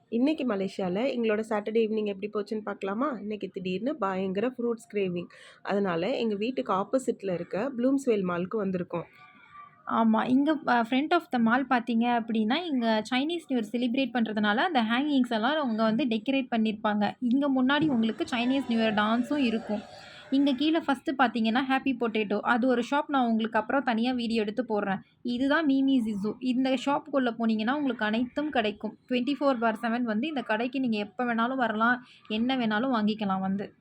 இன்னைக்கு மலேசியால எங்களோட சாட்டர்டே ஈவினிங் எப்படி போச்சுன்னு பார்க்கலாமா? இன்னைக்கு திடீர்னு பயங்கர ஃப்ரூட்ஸ் கிரேவிங். அதனால எங்க வீட்டுக்கு ஆப்போசிட்ல இருக்க ப்ளூம்ஸ்வேல் மால்க்கு வந்திருக்கோம். ஆமா. இங்க ஃப்ரண்ட் ஆஃப் த மால் பார்த்தீங்க அப்டின்னா, இங்க சைனீஸ் நியூ இயர் செலிப்ரேட் பண்றதுனால, அந்த ஹேங்கிங்ஸ் எல்லாம் அவங்க வந்து டெக்கரேட் பண்ணியிருப்பாங்க. இங்க முன்னாடி உங்களுக்கு சைனீஸ் நியூ இயர் டான்ஸும் இருக்கும். இங்க கீழ ஃபர்ஸ்ட்டு பார்த்தீங்கன்னா, ஹேப்பி பொட்டேட்டோ அது ஒரு ஷாப் நான் உங்களுக்கு அப்புறம் தனியா வீடியோ எடுத்து போடுறேன். இதுதான் மீமி ஜிஸு. இந்த ஷாப்புக்குள்ள போனீங்கன்னா, உங்களுக்கு அனைத்தும் கிடைக்கும். 24/7 வந்து இந்த கடைக்கு நீங்க எப்ப வேணாலும் வரலாம். என்ன வேணாலும் வாங்கிக்கலாம் வந்து.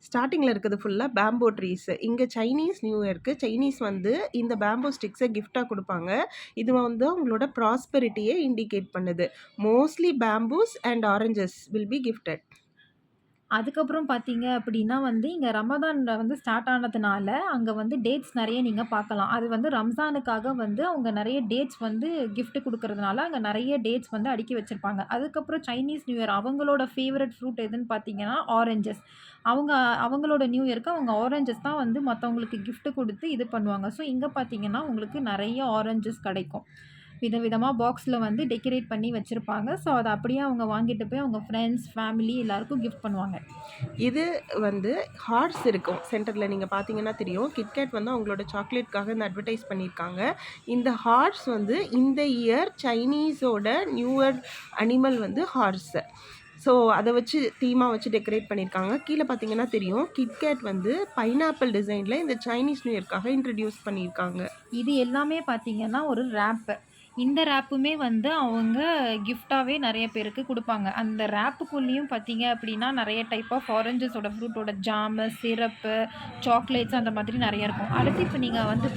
ஸ்டார்ட்டிங்ல இருக்கிறது ஃபுல்லா பேம்போ ட்ரீஸ். இங்க சைனீஸ் நியூ இயர்க்கு சைனீஸ் வந்து இந்த பேம்போ ஸ்டிக்ஸ கிஃப்ட்டா குடுப்பாங்க. இது வந்து அவங்களோட ப்ராஸ்பெரிட்டிய இண்டிகேட் பண்ணுது. Mostly bamboos and oranges will be gifted. அதுக்கப்புறம் பார்த்தீங்க அப்படின்னா வந்து, இங்க ரமதான் வந்து ஸ்டார்ட் ஆனதுனால, அங்க வந்து டேட்ஸ் நெறைய நீங்க பார்க்கலாம். அது வந்து ரம்ஜானுக்காக வந்து அவங்க நெறைய டேட்ஸ் வந்து கிஃப்ட் குடுக்கறதுனால, அங்க நெறைய டேட்ஸ் வந்து அடுக்கி வச்சிருப்பாங்க. அதுக்கப்புறம் சைனீஸ் நியூ இயர் அவங்களோட ஃபேவரைட் ஃப்ரூட் எதுன்னு பார்த்தீங்கன்னா, ஆரஞ்சஸ். அவங்க அவங்களோட நியூ இயர்க்கு அவங்க ஆரஞ்சஸ் தான் வந்து மத்தவங்களுக்கு கிஃப்ட் குடுத்து இது பண்ணுவாங்க. ஸோ, இங்க பார்த்தீங்கன்னா, உங்களுக்கு நெறைய ஆரஞ்சஸ் கெடைக்கும். விதவிதமா பாக்ஸ்ல வந்து டெக்கரேட் பண்ணி வச்சிருப்பாங்க. ஸோ, அத அப்படியே அவங்க வாங்கிட்டு போய் அவங்க ஃப்ரெண்ட்ஸ், ஃபேமிலி எல்லாருக்கும் கிஃப்ட் பண்ணுவாங்க. இது வந்து ஹார்ஸ் இருக்கும். சென்டர்ல நீங்க பார்த்தீங்கன்னா தெரியும். கிட்கேட் வந்து அவங்களோட சாக்லேட்காக இந்த அட்வர்டைஸ் பண்ணியிருக்காங்க. இந்த ஹார்ஸ் வந்து இந்த இயர் சைனீஸோட நியூ இயர் அனிமல் வந்து ஹார்ஸ். ஸோ அத வச்சு தீமா வச்சு டெக்கரேட் பண்ணியிருக்காங்க. கீழ பார்த்தீங்கன்னா தெரியும். கிட்கேட் வந்து பைனாப்பிள் டிசைன்ல இந்த சைனீஸ் நியூ இயர்க்காக இன்ட்ரோடியூஸ் பண்ணியிருக்காங்க. இது எல்லாமே பார்த்தீங்கன்னா, ஒரு ரேப்பு. இந்த ரேப்புமே வந்து அவங்க கிஃப்ட்டாவே நெறைய பேருக்கு குடுப்பாங்க. அந்த ரேப்புக்குள்ளேயும் பார்த்தீங்க அப்படின்னா, நெறைய டைப் ஆஃப் ஆரஞ்சஸோட ஃப்ரூட்டோட ஜாமு, சிரப்பு, சாக்லேட்ஸ் அந்த மாதிரி நெறைய இருக்கும். அடுத்து இப்ப நீங்க வந்து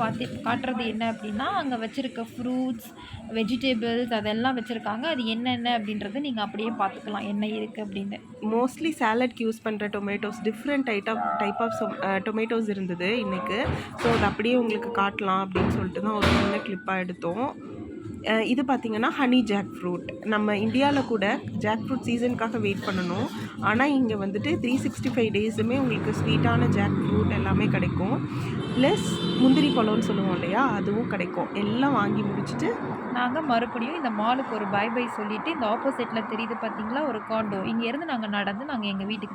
காட்டுறது என்ன அப்படின்னா, அங்க வச்சிருக்க ஃப்ரூட்ஸ், வெஜிடபிள்ஸ் அதெல்லாம் வச்சிருக்காங்க. அது என்னென்ன அப்படின்றத நீங்க அப்படியே பார்த்துக்கலாம். என்ன இருக்கு அப்படின்னு. மோஸ்ட்லி சாலட்க்கு யூஸ் பண்ற tomatoes different type of tomatoes இருந்தது இன்னைக்கு. ஸோ அத அப்படியே உங்களுக்கு காட்டலாம் அப்படின்னு சொல்லிட்டு தான் ஒரு சின்ன கிளிப்பா எடுத்தோம். இது பார்த்தீங்கன்னா, ஹனி ஜாக் ஃப்ரூட். நம்ம இந்தியால கூட ஜாக் ஃப்ரூட் சீசனுக்காக வெயிட் பண்ணணும். ஆனா, இங்க வந்துட்டு 365 டேஸுமே உங்களுக்கு ஸ்வீட்டான ஜாக் ஃப்ரூட் எல்லாமே கிடைக்கும். ப்ளஸ் முந்திரி பழம்னு சொல்லுவோம் இல்லையா? அதுவும் கிடைக்கும். எல்லாம் வாங்கி முடிச்சுட்டு நாங்க மறுபடியும் இந்த மாலுக்கு ஒரு பாய் பாய் சொல்லிட்டு, இந்த ஆப்போசிட்ல தெரியுது பார்த்தீங்களா, ஒரு காண்டோ. இங்கேருந்து நாங்க நடந்து எங்க வீட்டுக்கு